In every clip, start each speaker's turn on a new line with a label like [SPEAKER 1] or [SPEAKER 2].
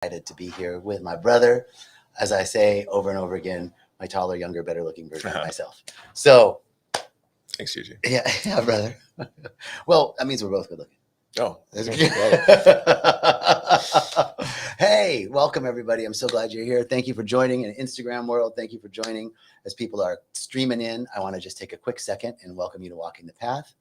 [SPEAKER 1] excited to be here with my brother, as I say over and over again, my taller, younger, better looking version of myself. So,
[SPEAKER 2] thanks, Gigi.
[SPEAKER 1] Yeah, brother. Well, that means we're both good looking.
[SPEAKER 2] Oh,
[SPEAKER 1] hey, welcome everybody. I'm so glad you're here. Thank you for joining in Instagram world. Thank you for joining as people are streaming in. I want to just take a quick second and welcome you to Walking the Path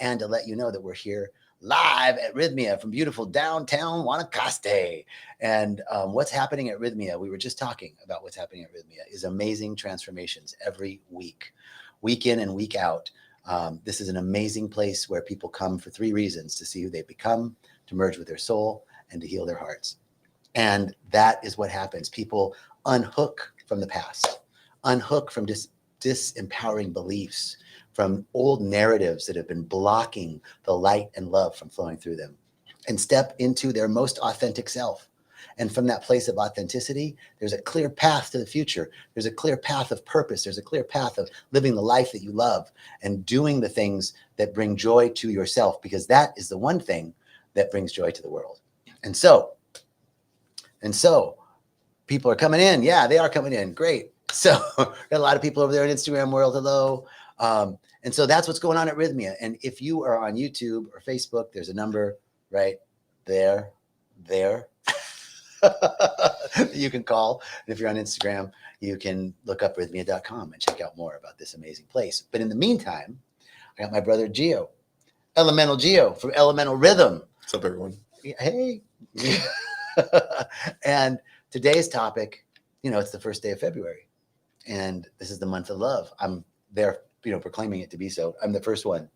[SPEAKER 1] and to let you know that we're here live at Rythmia from beautiful downtown Guanacaste. And what's happening at Rythmia, we were just talking about what's happening at Rythmia, is amazing transformations every week in and week out. This is an amazing place where people come for three reasons: to see who they've become, to merge with their soul, and to heal their hearts. And that is what happens. People unhook from the past, unhook from disempowering beliefs, from old narratives that have been blocking the light and love from flowing through them, and step into their most authentic self. And from that place of authenticity, there's a clear path to the future. There's a clear path of purpose. There's a clear path of living the life that you love and doing the things that bring joy to yourself, because that is the one thing that brings joy to the world. And so people are coming in. Yeah, they are coming in. Great. So got a lot of people over there in Instagram world. Hello. And so that's what's going on at Rythmia. And if you are on YouTube or Facebook, there's a number right there. You can call. And if you're on Instagram, you can look up rythmia.com and check out more about this amazing place. But in the meantime, I got my brother Gio, Elemental Gio from Elemental Rhythm.
[SPEAKER 2] What's up, everyone?
[SPEAKER 1] Hey. And today's topic, it's the first day of February, and this is the month of love. I'm there, proclaiming it to be so. I'm the first one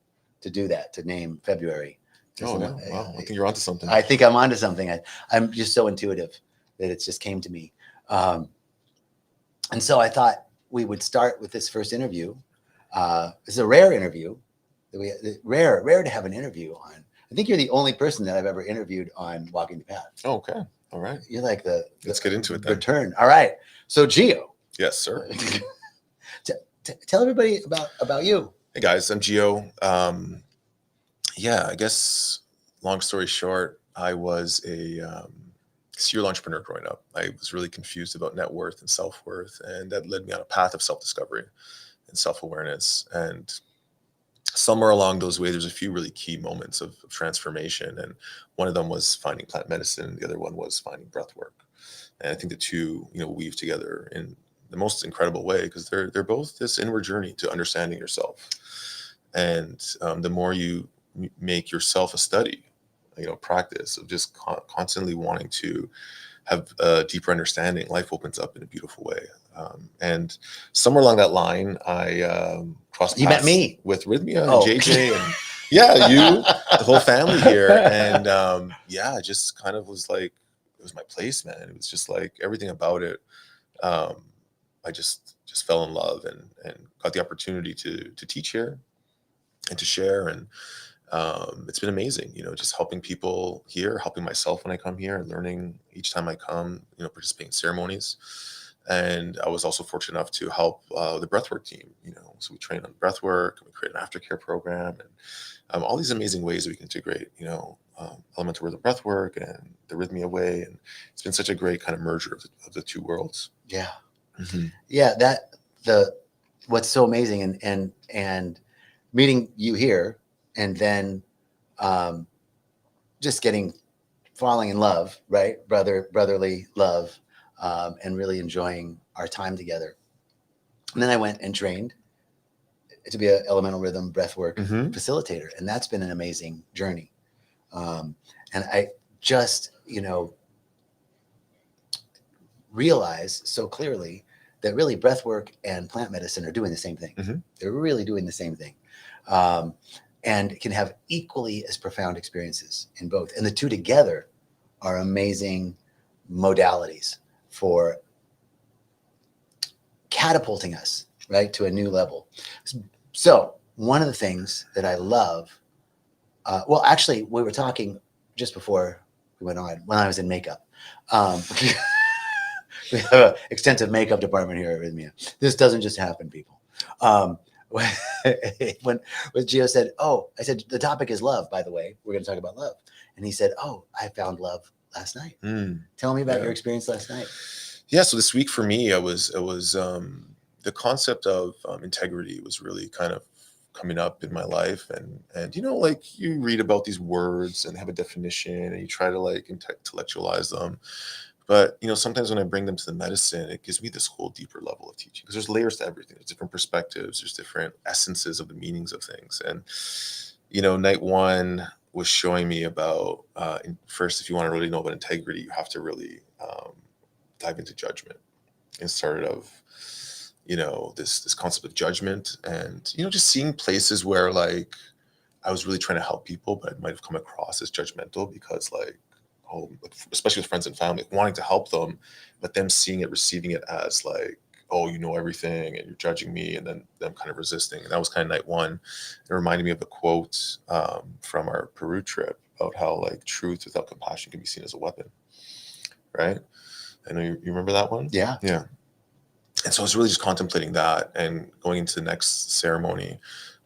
[SPEAKER 1] to do that, to name February.
[SPEAKER 2] Oh, no. Wow. I think you're onto something.
[SPEAKER 1] I think I'm onto something. I'm just so intuitive that it just came to me. And so I thought we would start with this first interview. This is a rare interview. Rare to have an interview on. I think you're the only person that I've ever interviewed on Walking the Path.
[SPEAKER 2] Oh, okay. All right.
[SPEAKER 1] You're like
[SPEAKER 2] let's get into it then.
[SPEAKER 1] Return. All right. So Gio.
[SPEAKER 2] Yes, sir.
[SPEAKER 1] Tell everybody about you.
[SPEAKER 2] Hey guys, I'm Gio. I guess long story short, I was a serial entrepreneur growing up. I was really confused about net worth and self-worth, and that led me on a path of self-discovery and self-awareness. And somewhere along those ways, there's a few really key moments of transformation. And one of them was finding plant medicine. The other one was finding breath work. And I think the two, weave together in the most incredible way, because they're both this inward journey to understanding yourself. And the more you make yourself a study, practice of just constantly wanting to have a deeper understanding, life opens up in a beautiful way. And somewhere along that line, I crossed paths.
[SPEAKER 1] You met me
[SPEAKER 2] with Rythmia and JJ, and you, the whole family here. And I just kind of was like, it was my place, man. It was just like everything about it. I just fell in love and got the opportunity to teach here and to share. And it's been amazing, just helping people here, helping myself when I come here, and learning each time I come, participate in ceremonies. And I was also fortunate enough to help the breathwork team, so we train on breathwork, and we create an aftercare program, and all these amazing ways that we can integrate, elemental rhythm breathwork and the Rythmia way. And it's been such a great kind of merger of the two worlds.
[SPEAKER 1] Yeah.
[SPEAKER 2] Mm-hmm.
[SPEAKER 1] Yeah. What's so amazing and meeting you here, and then just falling in love, right? Brotherly love, and really enjoying our time together. And then I went and trained to be an elemental rhythm breathwork facilitator. And that's been an amazing journey. And I just, realize so clearly that really breathwork and plant medicine are doing the same thing. Mm-hmm. They're really doing the same thing. And can have equally as profound experiences in both. And the two together are amazing modalities for catapulting us, right, to a new level. So one of the things that I love, actually, we were talking just before we went on, when I was in makeup. We have an extensive makeup department here at Rythmia. This doesn't just happen, people. When Gio said, I said, the topic is love, by the way. We're going to talk about love. And he said, I found love last night.
[SPEAKER 2] Mm,
[SPEAKER 1] Tell me about
[SPEAKER 2] yeah.
[SPEAKER 1] your experience last night.
[SPEAKER 2] Yeah. So this week for me, it was the concept of integrity was really kind of coming up in my life, and like you read about these words and they have a definition, and you try to like intellectualize them. But sometimes when I bring them to the medicine, it gives me this whole deeper level of teaching because there's layers to everything. There's different perspectives. There's different essences of the meanings of things. And night one was showing me about first, if you want to really know about integrity, you have to really dive into judgment instead of this concept of judgment, and just seeing places where like I was really trying to help people, but I might have come across as judgmental because like, oh, especially with friends and family, like, wanting to help them, but them seeing it, receiving it as like, oh, you know everything and you're judging me, and then them kind of resisting. And that was kind of night one. It reminded me of a quote from our Peru trip about how like truth without compassion can be seen as a weapon, right? I know you remember that one.
[SPEAKER 1] Yeah.
[SPEAKER 2] Yeah. And so I was really just contemplating that and going into the next ceremony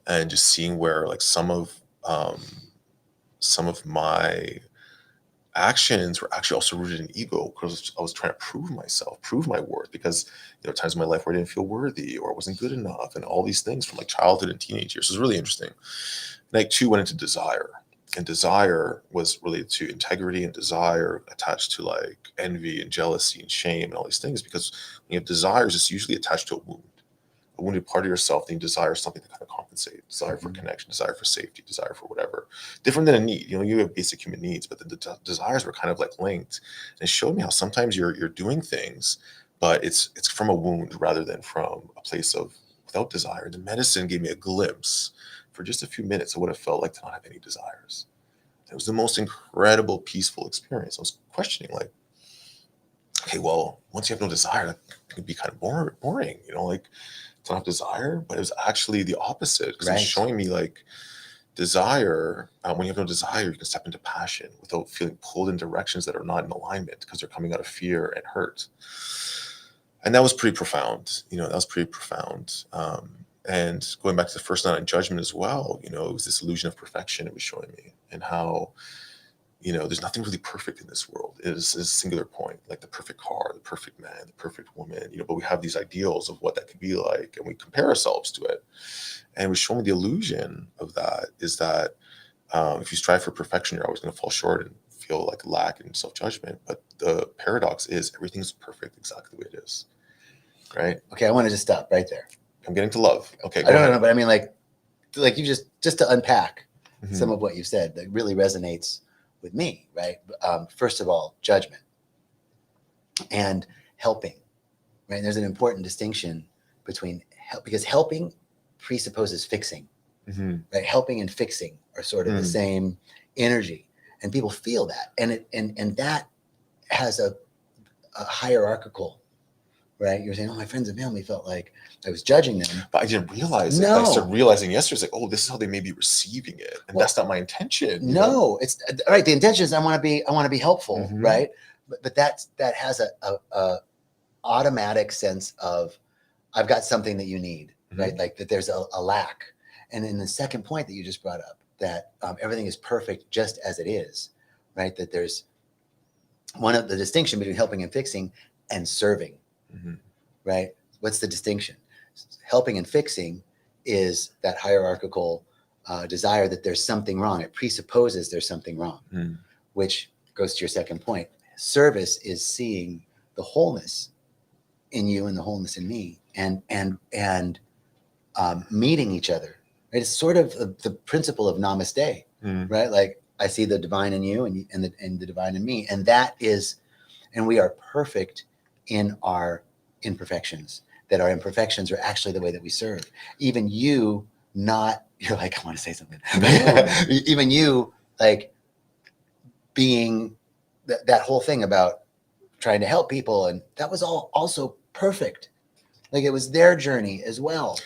[SPEAKER 2] and just seeing where like some of my actions were actually also rooted in ego, because I was trying to prove myself, prove my worth, because times in my life where I didn't feel worthy or I wasn't good enough, and all these things from like childhood and teenage years. So it was really interesting. Night two went into desire, and desire was related to integrity, and desire attached to like envy and jealousy and shame and all these things, because when you have desires, it's usually attached to a wounded part of yourself, then you desire something to kind of compensate, desire for connection, desire for safety, desire for whatever. Different than a need. You have basic human needs, but the desires were kind of like linked. And it showed me how sometimes you're doing things, but it's from a wound rather than from a place of without desire. The medicine gave me a glimpse for just a few minutes of what it felt like to not have any desires. It was the most incredible, peaceful experience. I was questioning, like, okay, well, once you have no desire, that can be kind of boring, like to not have desire. But it was actually the opposite, because it was
[SPEAKER 1] Right.
[SPEAKER 2] showing me like desire. When you have no desire, you can step into passion without feeling pulled in directions that are not in alignment, because they're coming out of fear and hurt. And that was pretty profound. That was pretty profound. And going back to the first night on judgment as well, it was this illusion of perfection it was showing me, and how there's nothing really perfect in this world. It is a singular point, like the perfect car, the perfect man, the perfect woman, but we have these ideals of what that could be like, and we compare ourselves to it. And it was showing me the illusion of that is that if you strive for perfection, you're always going to fall short and feel like lack and self-judgment. But the paradox is everything's perfect exactly the way it is, right?
[SPEAKER 1] Okay, I want to just stop right there.
[SPEAKER 2] I'm getting to love. Okay,
[SPEAKER 1] I
[SPEAKER 2] go
[SPEAKER 1] don't
[SPEAKER 2] ahead.
[SPEAKER 1] know, but I mean, like you just to unpack
[SPEAKER 2] Mhm.
[SPEAKER 1] some of what you said that really resonates with me, right? First of all, judgment and helping, right? There's an important distinction between help, because helping presupposes fixing,
[SPEAKER 2] Mhm.
[SPEAKER 1] right? Helping and fixing are sort of the same energy, and people feel that, and that has a hierarchical, right? You're saying, oh, my friends and family felt like I was judging them.
[SPEAKER 2] But I didn't realize it.
[SPEAKER 1] No.
[SPEAKER 2] I started realizing yesterday, it's like, oh, this is how they may be receiving it. And
[SPEAKER 1] Well,
[SPEAKER 2] that's not my intention.
[SPEAKER 1] No, it's right. The intention is I want to be helpful,
[SPEAKER 2] Mhm.
[SPEAKER 1] right? But that has a automatic sense of I've got something that you need, right? Like that there's a lack. And then the second point that you just brought up, that everything is perfect just as it is, right? That there's one of the distinction between helping and fixing and serving, right? What's the distinction? Helping and fixing is that hierarchical desire that there's something wrong. It presupposes there's something wrong, which goes to your second point. Service is seeing the wholeness in you and the wholeness in me, and meeting each other. Right? It's sort of the principle of namaste, right? Like I see the divine in you, and the divine in me, and that is, and we are perfect in our imperfections. That our imperfections are actually the way that we serve. Even you, you're like, I want to say something. Even you, like being that whole thing about trying to help people, and that was all also perfect. Like it was their journey as well.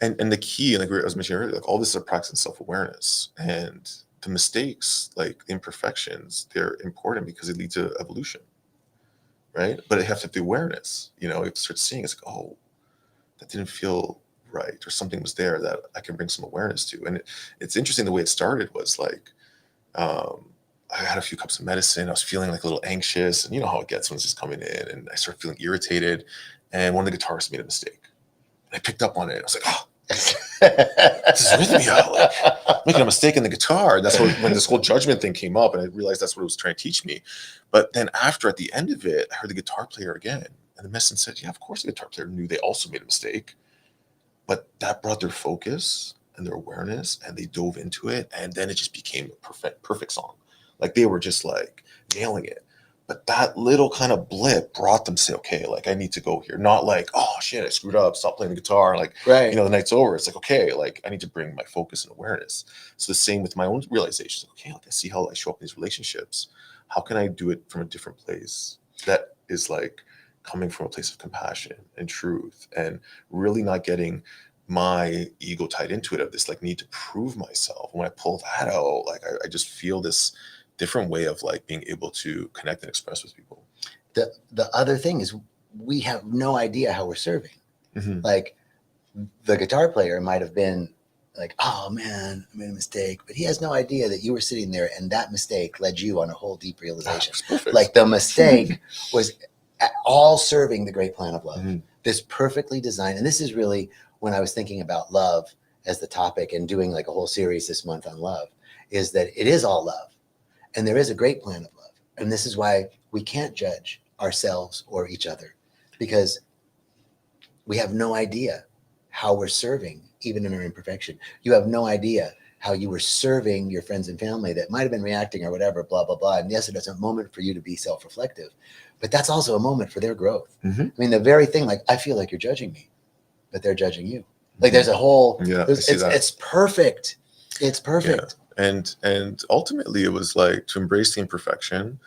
[SPEAKER 2] And the key, like I was mentioning earlier, like all this is a practice in self-awareness, and the mistakes, like the imperfections, they're important because they lead to evolution, right? But it has to do awareness. It starts seeing it's like, oh, that didn't feel right, or something was there that I can bring some awareness to. And it's interesting the way it started was like, I had a few cups of medicine. I was feeling like a little anxious, and you know how it gets when it's just coming in. And I started feeling irritated. And one of the guitarists made a mistake. And I picked up on it. I was like, oh, this is rythmia. Like making a mistake in the guitar. That's when this whole judgment thing came up, and I realized that's what it was trying to teach me. But then after, at the end of it, I heard the guitar player again, and the medicine said, yeah, of course the guitar player knew they also made a mistake, but that brought their focus and their awareness, and they dove into it, and then it just became a perfect song. Like they were just like nailing it. But that little kind of blip brought them to say, okay, like I need to go here. Not like, oh shit, I screwed up, stop playing the guitar. Like,
[SPEAKER 1] Right.
[SPEAKER 2] you know, the night's over. It's like, okay, like I need to bring my focus and awareness. So the same with my own realizations. Okay, like I see how I show up in these relationships. How can I do it from a different place that is like coming from a place of compassion and truth, and really not getting my ego tied into it, of this like need to prove myself. When I pull that out, like I just feel this different way of like being able to connect and express with people.
[SPEAKER 1] The other thing is we have no idea how we're serving.
[SPEAKER 2] Mm-hmm.
[SPEAKER 1] Like the guitar player might have been like, oh man, I made a mistake, but he has no idea that you were sitting there and that mistake led you on a whole deep realization. Like the mistake was all serving the great plan of love. Mm-hmm. This perfectly designed, and this is really when I was thinking about love as the topic and doing like a whole series this month on love, is that it is all love. And there is a great plan of love. And this is why we can't judge ourselves or each other, because we have no idea how we're serving, even in our imperfection. You have no idea how you were serving your friends and family that might have been reacting or whatever, blah, blah, blah. And yes, it's a moment for you to be self-reflective, but that's also a moment for their growth. Mm-hmm. I mean, the very thing, like, I feel like you're judging me, but they're judging you. Like there's a whole, it's perfect. It's perfect.
[SPEAKER 2] Yeah. And ultimately it was like to embrace the imperfection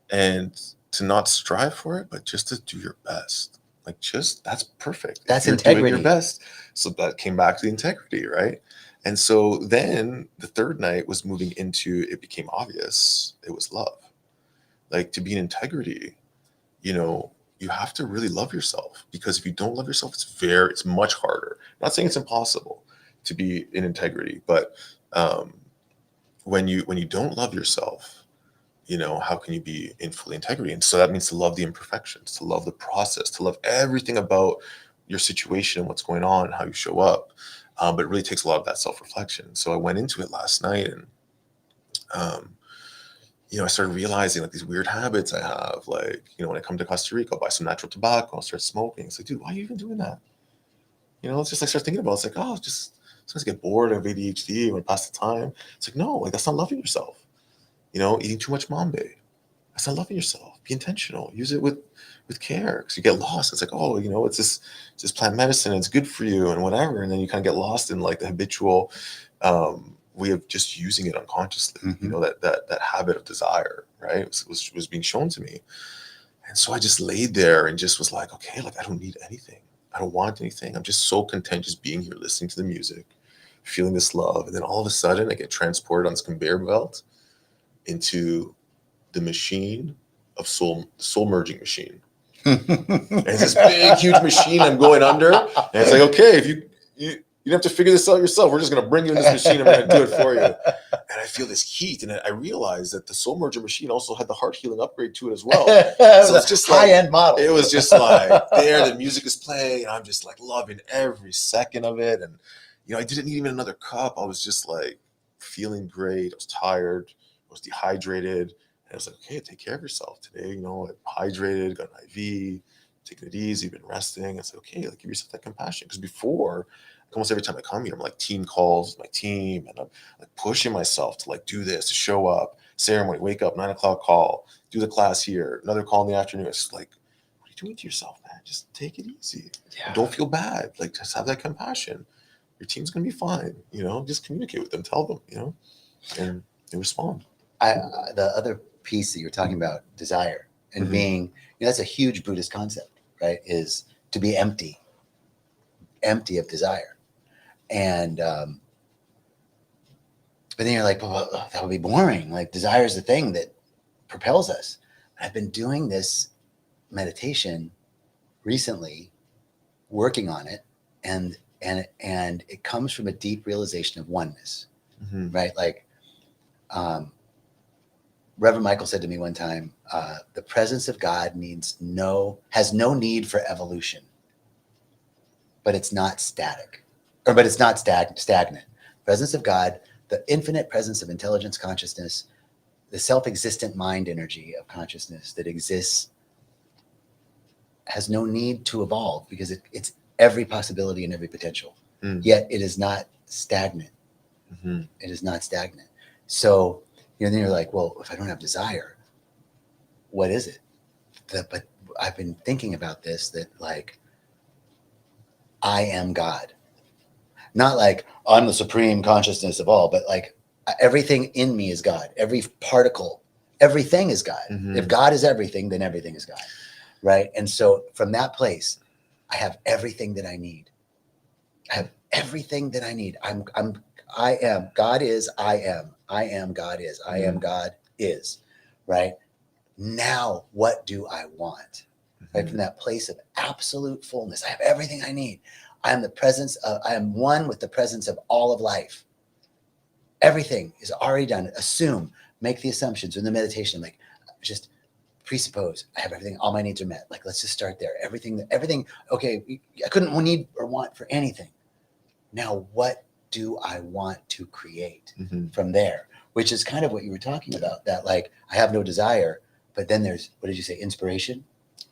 [SPEAKER 2] and to not strive for it, but just to do your best. Like just, that's perfect.
[SPEAKER 1] That's integrity.
[SPEAKER 2] Doing your best. So that came back to the integrity, right? And so then the third night was moving into, it became obvious it was love. Like to be in integrity, you know, you have to really love yourself, because if you don't love yourself, it's much harder. I'm not saying it's impossible to be in integrity, but when you don't love yourself, you know, how can you be in full integrity? And so that means to love the imperfections, to love the process, to love everything about your situation and what's going on and how you show up. But it really takes a lot of that self-reflection. So I went into it last night, and you know, I started realizing like these weird habits I have. Like, you know, when I come to Costa Rica, I'll buy some natural tobacco, I'll start smoking. It's like, dude, why are you even doing that? You know, it's just like start thinking about it. It's like, oh, just sometimes get bored of ADHD when I pass the time. It's like, no, like that's not loving yourself. You know, eating too much mambe, that's not loving yourself. Be intentional. Use it with care, because you get lost. It's like, oh, you know, it's this plant medicine, and it's good for you and whatever. And then you kind of get lost in like the habitual way of just using it unconsciously. Mm-hmm. You know, that habit of desire, right? Was being shown to me. And so I just laid there and just was like, okay, like I don't need anything. I don't want anything. I'm just so content just being here, listening to the music, feeling this love. And then all of a sudden I get transported on this conveyor belt into the machine of soul merging machine. And it's this big, huge machine I'm going under. And it's like, okay, if you have to figure this out yourself. We're just going to bring you in this machine and we're going to do it for you. And I feel this heat. And I realized that the soul merger machine also had the heart healing upgrade to it as well. So it's just
[SPEAKER 1] high-end model.
[SPEAKER 2] It was just like there, the music is playing, and I'm just like loving every second of it. And, you know, I didn't need even another cup. I was just like feeling great. I was tired. I was dehydrated. And I was like, okay, take care of yourself today. You know, I'm hydrated, got an IV, taking it easy, been resting. I said, okay, like give yourself that compassion. Because before, almost every time I come here, I'm like team calls with my team, and I'm like pushing myself to like do this, to show up, ceremony, wake up, 9 o'clock call, do the class here, another call in the afternoon. It's just like, what are you doing to yourself, man? Just take it easy. Yeah. Don't feel bad. Like just have that compassion. Your team's gonna be fine. You know, just communicate with them, tell them, you know, and they respond.
[SPEAKER 1] The other piece that you're talking about, desire and mm-hmm. being, you know, that's a huge Buddhist concept, right? Is to be empty of desire. And but then you're like, well, that would be boring. Like desire is the thing that propels us. I've been doing this meditation recently, working on it, and it comes from a deep realization of oneness, mm-hmm. right? Like Reverend Michael said to me one time, the presence of God has no need for evolution, but it's not static, but it's not stagnant. Presence of God, the infinite presence of intelligence, consciousness, the self-existent mind energy of consciousness that exists, has no need to evolve because it's every possibility and every potential. Yet it is not stagnant. It is not stagnant. So, then you're like, well, if I don't have desire, what is it? But I've been thinking about this, that like, I am God. Not like I'm the supreme consciousness of all, but like everything in me is God. Every particle, everything is God. If God is everything, then everything is God. Right. And so from that place, I have everything that I need. I have everything that I need. I am. God is, I am. I am, God is. I am, God is. Right. Now, what do I want? Right. From that place of absolute fullness, I have everything I need. I am one with the presence of all of life. Everything is already done. Assume, make the assumptions in the meditation, like just presuppose I have everything, all my needs are met. Like, let's just start there. Everything, okay, I couldn't need or want for anything. Now, what do I want to create from there? Which is kind of what you were talking about, that like, I have no desire, but then there's, what did you say, inspiration?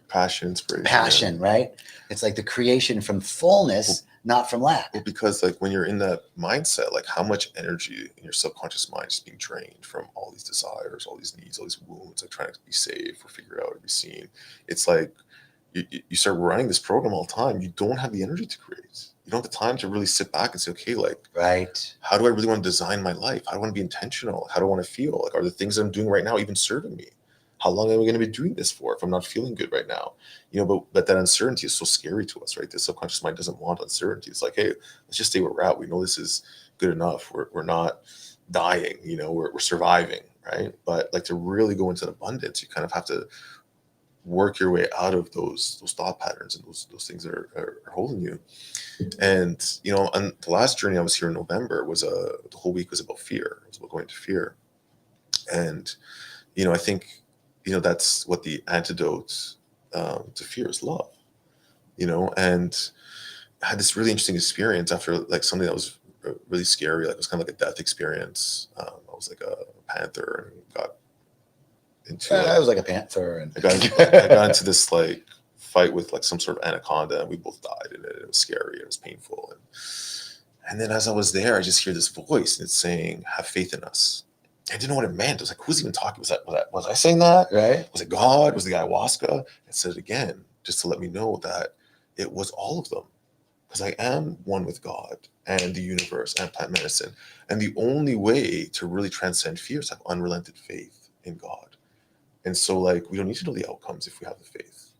[SPEAKER 2] Passion, inspiration.
[SPEAKER 1] Passion, right? It's like the creation from fullness, not from lack.
[SPEAKER 2] Well, because like when you're in that mindset, like how much energy in your subconscious mind is being drained from all these desires, all these needs, all these wounds, like trying to be safe or figure out or be seen. It's like you start running this program all the time. You don't have the energy to create. You don't have the time to really sit back and say, okay, like,
[SPEAKER 1] right,
[SPEAKER 2] how do I really want to design my life? How do I want to be intentional? How do I want to feel? Like, are the things that I'm doing right now even serving me? How long am I going to be doing this for if I'm not feeling good right now? But that uncertainty is so scary to us, right? The subconscious mind doesn't want uncertainty. It's like, hey, let's just stay where we're at. We know this is good enough. We're not dying, we're surviving, right? But like to really go into abundance, you kind of have to work your way out of those thought patterns and those things that are holding you. And on the last journey I was here in November the whole week was about fear. It was about going to fear. And I think that's what the antidote to fear is, love. And I had this really interesting experience after like something that was really scary. Like it was kind of like a death experience. I was like a panther and got into
[SPEAKER 1] I was like a panther, and
[SPEAKER 2] I got into this like fight with like some sort of anaconda, and we both died in it. It was scary. It was painful. And then as I was there, I just hear this voice, and it's saying, "Have faith in us." I didn't know what it meant. I was like, "Who's even talking? Was I saying that?
[SPEAKER 1] right?
[SPEAKER 2] Was it God? Was the ayahuasca?" It said it again, just to let me know that it was all of them, because I am one with God and the universe and plant medicine. And the only way to really transcend fear is to have unrelenting faith in God. And so, like, we don't need to know the outcomes if we have the faith,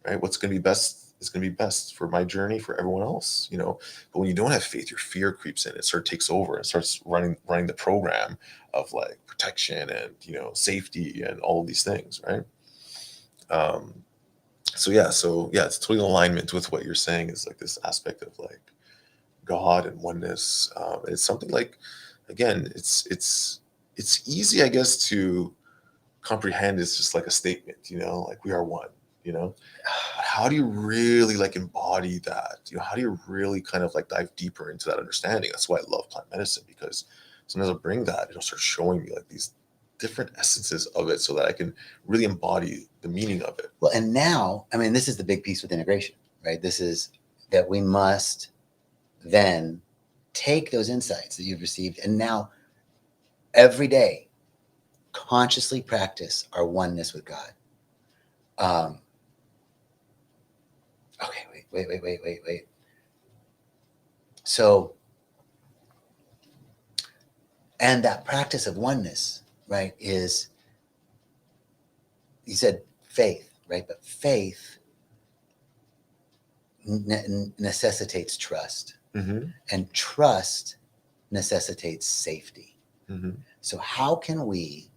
[SPEAKER 2] right? What's going to be best is going to be best for my journey, for everyone else, But when you don't have faith, your fear creeps in. It sort of takes over and starts running the program of like protection and safety and all of these things, right? So yeah, it's totally in alignment with what you're saying. Is like this aspect of like God and oneness. It's something like, again, it's easy, I guess, to comprehend. It's just like a statement, like we are one, But how do you really like embody that? How do you really kind of like dive deeper into that understanding? That's why I love plant medicine, because sometimes I'll bring that, it'll start showing me like these different essences of it so that I can really embody the meaning of it.
[SPEAKER 1] Well, and now, I mean, this is the big piece with integration, right? This is that we must then take those insights that you've received and now every day consciously practice our oneness with God. Okay, wait. So, and that practice of oneness, right, is, you said faith, right? But faith necessitates trust, and trust necessitates safety. So how can we,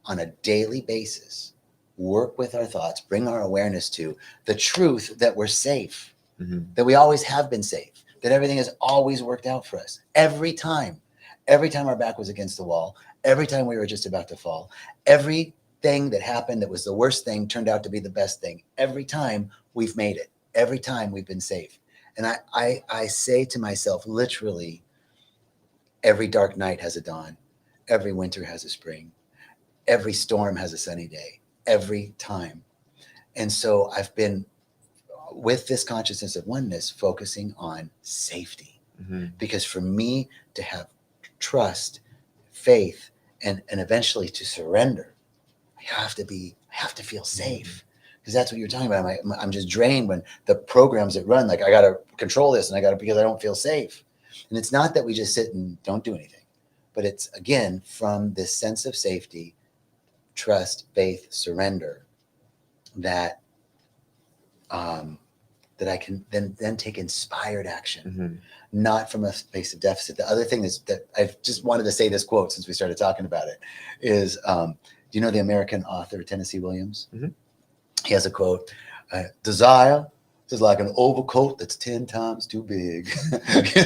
[SPEAKER 1] on a daily basis, work with our thoughts, bring our awareness to the truth that we're safe, that we always have been safe, that everything has always worked out for us every time our back was against the wall, Every time we were just about to fall, everything that happened that was the worst thing turned out to be the best thing. Every time we've made it. Every time we've been safe. And I say to myself, literally, every dark night has a dawn. Every winter has a spring. Every storm has a sunny day. Every time. And so I've been, with this consciousness of oneness, focusing on safety.
[SPEAKER 2] Mm-hmm.
[SPEAKER 1] Because for me to have trust, faith, and eventually to surrender, I have to feel safe. Because that's what you're talking about. I'm just drained when the programs that run, like, I got to control this, and because I don't feel safe. And it's not that we just sit and don't do anything, but it's, again, from this sense of safety, trust, faith, surrender, that that I can then take inspired action,
[SPEAKER 2] Mm-hmm.
[SPEAKER 1] not from a space of deficit. The other thing is that I've just wanted to say this quote since we started talking about it is, do you know the American author Tennessee Williams?
[SPEAKER 2] Mm-hmm.
[SPEAKER 1] He has a quote, desire is like an overcoat that's 10 times too big.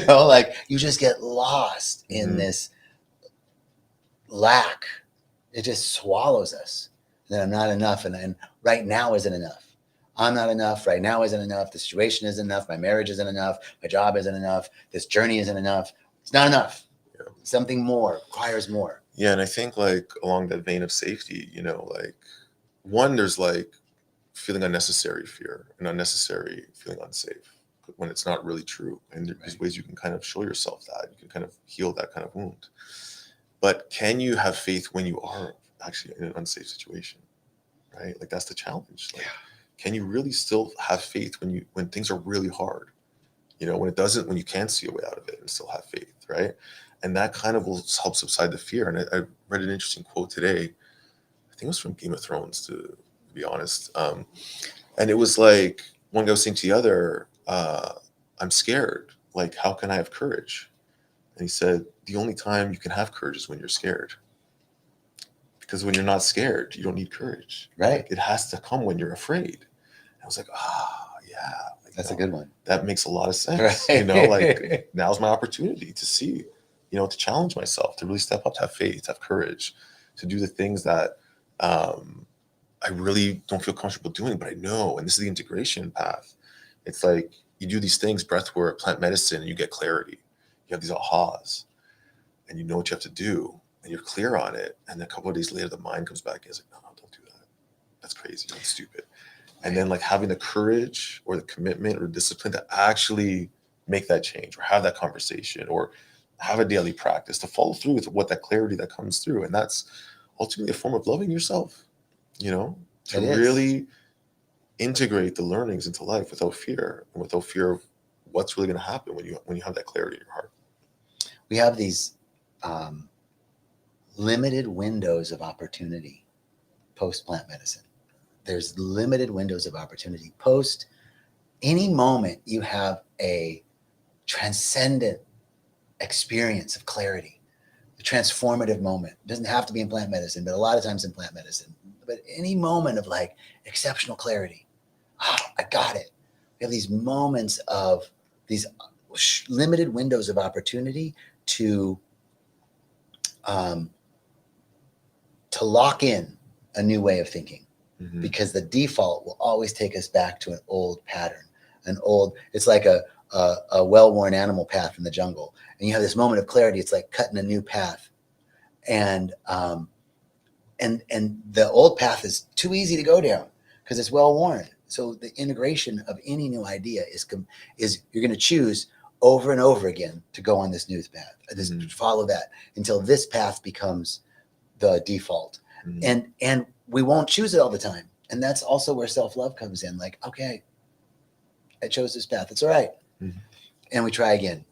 [SPEAKER 1] Like, you just get lost in
[SPEAKER 2] Mm-hmm.
[SPEAKER 1] this lack. It just swallows us. That I'm not enough, and right now isn't enough. I'm not enough. Right now isn't enough. The situation isn't enough. My marriage isn't enough. My job isn't enough. This journey isn't enough. It's not enough.
[SPEAKER 2] Yeah.
[SPEAKER 1] Something more requires more.
[SPEAKER 2] Yeah, and I think, like, along that vein of safety, like, one, there's like feeling unnecessary fear and unnecessary feeling unsafe when it's not really true. And there's
[SPEAKER 1] Right.
[SPEAKER 2] ways you can kind of show yourself that. You can kind of heal that kind of wound. But can you have faith when you are actually in an unsafe situation? Right? Like, that's the challenge. Like, can you really still have faith when things are really hard? When you can't see a way out of it, and still have faith, right? And that kind of will help subside the fear. And I read an interesting quote today. I think it was from Game of Thrones, to be honest. And it was like, one guy was saying to the other, I'm scared. Like, how can I have courage? And he said, the only time you can have courage is when you're scared. Because when you're not scared, you don't need courage.
[SPEAKER 1] Right.
[SPEAKER 2] Like, it has to come when you're afraid. And I was like, yeah. Like,
[SPEAKER 1] That's a good one.
[SPEAKER 2] That makes a lot of sense.
[SPEAKER 1] Right.
[SPEAKER 2] Like, now's my opportunity to see, to challenge myself, to really step up, to have faith, to have courage, to do the things that I really don't feel comfortable doing, but I know. And this is the integration path. It's like, you do these things, breath work, plant medicine, and you get clarity. You have these ahas, and you know what you have to do, and you're clear on it. And then a couple of days later, the mind comes back and is like, no, don't do that. That's crazy. That's stupid. And then, like, having the courage or the commitment or discipline to actually make that change, or have that conversation, or have a daily practice to follow through with what that clarity that comes through. And that's ultimately a form of loving yourself, to really integrate the learnings into life without fear, and without fear of what's really going to happen when you have that clarity in your heart.
[SPEAKER 1] We have these limited windows of opportunity post plant medicine. There's limited windows of opportunity. Post any moment you have a transcendent experience of clarity, a transformative moment. It doesn't have to be in plant medicine, but a lot of times in plant medicine. But any moment of, like, exceptional clarity. Oh, I got it. We have these moments of these limited windows of opportunity to lock in a new way of thinking.
[SPEAKER 2] Mm-hmm.
[SPEAKER 1] Because the default will always take us back to an old pattern, it's like a well-worn animal path in the jungle. And you have this moment of clarity. It's like cutting a new path. And the old path is too easy to go down because it's well-worn. So the integration of any new idea is you're going to choose over and over again to go on this new path, follow that until this path becomes the default.
[SPEAKER 2] Mm-hmm.
[SPEAKER 1] And we won't choose it all the time. And that's also where self-love comes in. Like, okay, I chose this path. It's all right.
[SPEAKER 2] Mm-hmm.
[SPEAKER 1] And we try again.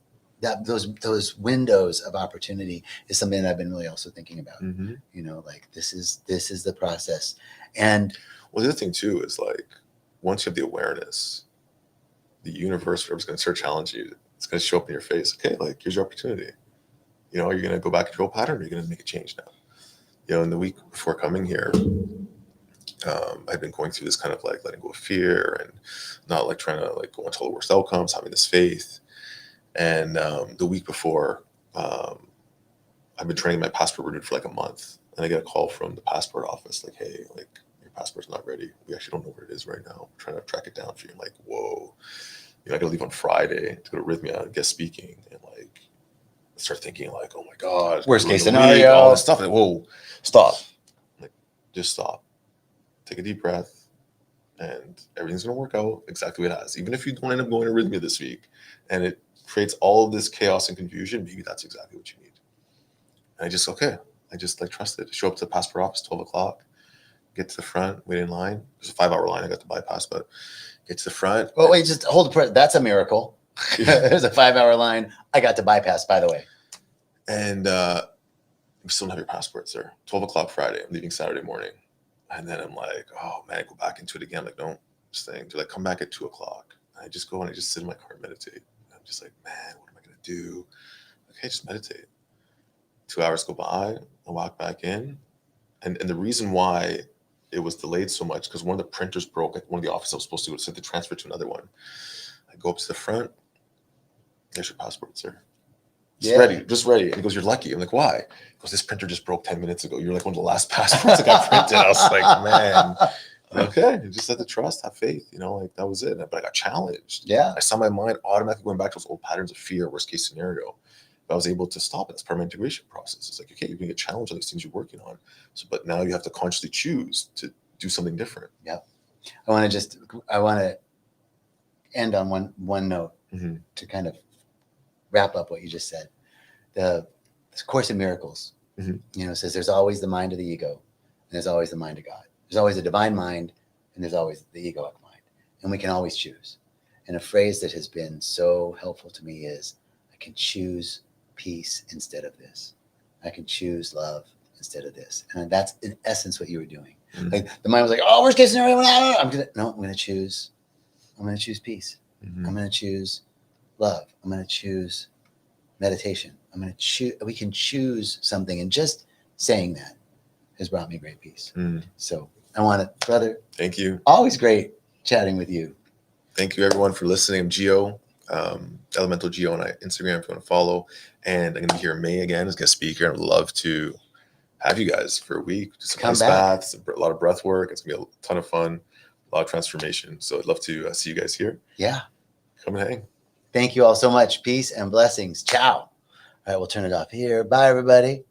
[SPEAKER 1] Those windows of opportunity is something that I've been really also thinking about.
[SPEAKER 2] Mm-hmm.
[SPEAKER 1] Like, this is the process. And
[SPEAKER 2] the other thing too is, like, once you have the awareness, the universe is going to start challenging you. It's going to show up in your face. Okay, like, here's your opportunity. Are you going to go back to your old pattern, or are you going to make a change now? In the week before coming here, I'd been going through this kind of, like, letting go of fear and not, like, trying to, like, go into all the worst outcomes, having this faith. And the week before, I've been trying to get my passport renewed for like a month, and I get a call from the passport office like, hey, like your passport's not ready. We actually don't know where it is right now. We're trying to track it down for you. I'm like, whoa, I gotta leave on Friday to go to Rythmia and guest speaking, and like start thinking like, oh my god,
[SPEAKER 1] Worst case
[SPEAKER 2] all
[SPEAKER 1] scenario.
[SPEAKER 2] this stuff. Like, whoa, stop. Like, just stop. Take a deep breath, and everything's gonna work out exactly what it has. Even if you don't end up going to Rythmia this week, and it creates all of this chaos and confusion, maybe that's exactly what you need. And I just like trust it. Show up to the passport office 12 o'clock, get to the front, wait in line. There's a 5-hour line I got to bypass, but get to the front.
[SPEAKER 1] Well, wait, just hold it. That's a miracle. There's a 5-hour line I got to bypass, by the way.
[SPEAKER 2] And we still don't have your passport, sir. 12 o'clock Friday. I'm leaving Saturday morning. And then I'm like, oh man, I go back into it again. Like, don't just think. They're like, come back at 2 o'clock. And I just go and I just sit in my car and meditate. And I'm just like, man, what am I gonna do? Okay, just meditate. 2 hours go by, I walk back in. And the reason why it was delayed so much, because one of the printers broke at one of the offices I was supposed to go to, so I had to transfer to another one. I go up to the front, there's your passport, sir. Just ready. And he goes, you're lucky. I'm like, why? He goes, this printer just broke 10 minutes ago. You're like one of the last passports that got printed. I was like, man, okay. You just had to trust, have faith, like that was it. But I got challenged.
[SPEAKER 1] Yeah.
[SPEAKER 2] I saw my mind automatically going back to those old patterns of fear, worst case scenario. But I was able to stop it. That's part of my integration process. It's like, okay, you're going to get challenged on these things you're working on. But now you have to consciously choose to do something different.
[SPEAKER 1] Yep. I want to end on one note to kind of wrap up what you just said. The Course in Miracles, says there's always the mind of the ego, and there's always the mind of God. There's always a divine mind, and there's always the egoic mind, and we can always choose. And a phrase that has been so helpful to me is, I can choose peace instead of this. I can choose love instead of this. And that's in essence what you were doing. Like the mind was like, oh, worst case scenario. I'm going to choose peace. I'm going to choose love. I'm going to choose meditation. We can choose something. And just saying that has brought me great peace. So I want to, brother.
[SPEAKER 2] Thank you.
[SPEAKER 1] Always great chatting with you.
[SPEAKER 2] Thank you everyone for listening. I'm Gio, Elemental Gio on Instagram if you want to follow. And I'm going to be here in May again as guest speaker. I'd love to have you guys for a week. Just some ice baths, a lot of breath work. It's going to be a ton of fun, a lot of transformation. So I'd love to see you guys here.
[SPEAKER 1] Yeah.
[SPEAKER 2] Come and hang.
[SPEAKER 1] Thank you all so much. Peace and blessings. Ciao. All right, we'll turn it off here. Bye, everybody.